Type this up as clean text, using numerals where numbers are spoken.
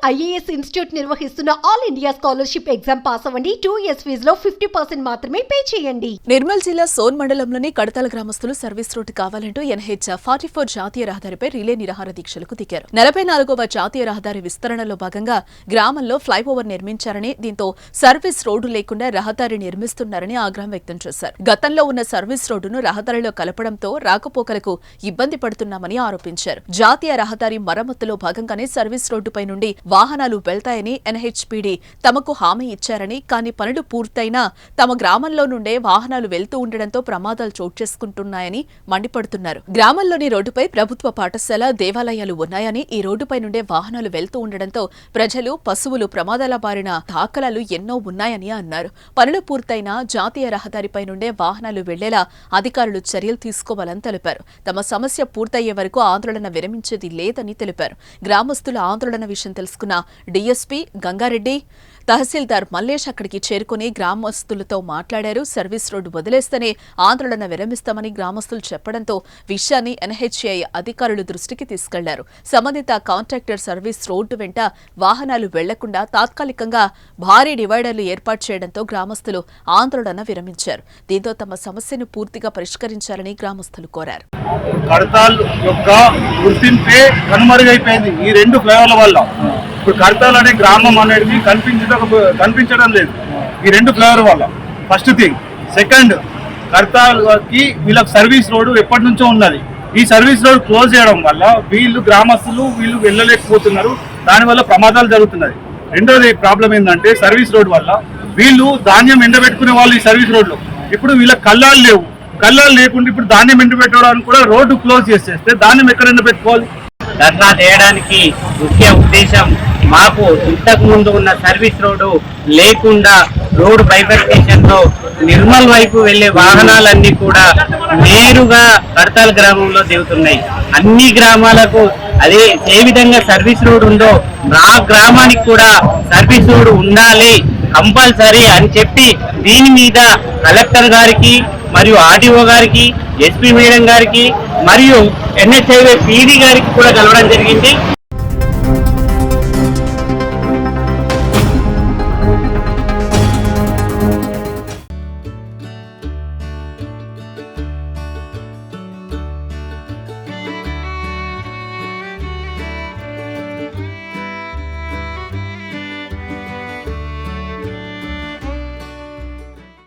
IAS institute నిర్వహిస్తున్న all India scholarship exam pass అవ్వండి. 2 years ఫీజులో 50% మాత్రమే పే చేయండి. నిర్మల్ జిల్లా సోన్ మండలంలోని కడతాల గ్రామస్తులు సర్వీస్ రోడ్డు కావాలంటూ NH-44 జాతీయ రహదారిపై రిలే నిరాహార దీక్షలకు దిగారు. 44వ జాతీయ రహదారి విస్తరణలో భాగంగా గ్రామంలో ఫ్లైఓవర్ నిర్మించారని, దీంతో సర్వీస్ రోడ్డు లేకుండా రహదారి నిర్మిస్తున్నారని ఆగ్రహం వ్యక్తం చేశారు. గతంలో ఉన్న సర్వీస్ రోడ్డును రహదారిలో కలపడంతో రాకపోకలకు ఇబ్బంది పడుతున్నామని ఆరోపించారు. జాతీయ రహదారి మరమ్మతులో భాగంగానే సర్వీస్ రోడ్డుపై నుండి వాహనాలు వెళ్తాయని NHPD తమకు హామీ ఇచ్చారని, కానీ పనులు పూర్తయినా తమ గ్రామంలో నుండే వాహనాలు వెళ్తూ ఉండడంతో ప్రమాదాలు చోటు చేసుకుంటున్నాయని మండిపడుతున్నారు. గ్రామంలోని రోడ్డుపై ప్రభుత్వ పాఠశాల, దేవాలయాలు ఉన్నాయని, ఈ రోడ్డుపై నుండే వాహనాలు వెళ్తూ ఉండడంతో ప్రజలు, పశువులు ప్రమాదాల బారిన దాఖలాలు ఎన్నో ఉన్నాయని అన్నారు. పనులు పూర్తయినా జాతీయ రహదారిపై నుండే వాహనాలు వెళ్లేలా అధికారులు చర్యలు తీసుకోవాలని తెలిపారు. తమ సమస్య పూర్తయ్యే వరకు ఆందోళన విరమించేది లేదని తెలిపారు. గ్రామస్తుల ఆందోళన విషయం తెలుసుకున్న DSP గంగారెడ్డి, తహసీల్దార్ మల్లేష్ అక్కడికి చేరుకుని గ్రామస్తులతో మాట్లాడారు. సర్వీస్ రోడ్డు వదిలేస్తేనే ఆందోళన విరమిస్తామని గ్రామస్తులు చెప్పడంతో విషయాన్ని NHAI అధికారుల దృష్టికి తీసుకెళ్లారు. సంబంధిత కాంట్రాక్టర్ సర్వీస్ రోడ్డు వెంట వాహనాలు వెళ్లకుండా తాత్కాలికంగా భారీ డివైడర్లు ఏర్పాటు చేయడంతో గ్రామస్తులు ఆందోళన విరమించారు. దీంతో తమ సమస్యను పూర్తిగా పరిష్కరించాలని గ్రామస్తులు కోరారు. కడతాల్ యొక్క గుర్తింపే కనుమరుగైపోయింది ఈ రెండు ఫ్లైఓవర్ల వల్ల. ఇప్పుడు కడతాల్ అనే గ్రామం అనేది కనిపించడం లేదు ఈ రెండు ఫ్లైఓవర్ వల్ల. First thing. సెకండ్, కడతాల్కి వీళ్ళకి సర్వీస్ రోడ్డు ఎప్పటి నుంచో ఉన్నది. ఈ సర్వీస్ రోడ్ క్లోజ్ చేయడం వల్ల గ్రామస్తులు వెళ్ళలేకపోతున్నారు. దానివల్ల ప్రమాదాలు జరుగుతున్నాయి. రెండోది ప్రాబ్లం ఏంటంటే సర్వీస్ రోడ్ వల్ల వీళ్ళు ధాన్యం ఎండబెట్టుకునే వాళ్ళు ఈ సర్వీస్ రోడ్లో. ఇప్పుడు వీళ్ళకి కళ్ళాలు లేవు. కళ్ళాలు లేకుండా ఇప్పుడు ధాన్యం ఎండబెట్టడానికి కూడా రోడ్డు క్లోజ్ చేసేస్తే ధాన్యం ఎక్కడ ఎండబెట్టుకోవాలి? ధర్నా చేయడానికి ముఖ్య ఉద్దేశం, మాకు ఇంతకు ముందు ఉన్న సర్వీస్ రోడ్డు లేకుండా రోడ్డు బైఫర్కేషన్లో నిర్మల్ వైపు వెళ్లే వాహనాలన్నీ కూడా నేరుగా కడతాల్ గ్రామంలో దిగుతున్నాయి. అన్ని గ్రామాలకు అదే ఏ విధంగా సర్వీస్ రోడ్ ఉందో మా గ్రామానికి కూడా సర్వీస్ రోడ్ ఉండాలి కంపల్సరీ అని చెప్పి దీని మీద కలెక్టర్ గారికి మరియు RTO గారికి, SP మేడం గారికి మరియు NHIV PD గారికి కూడా కలవడం జరిగింది.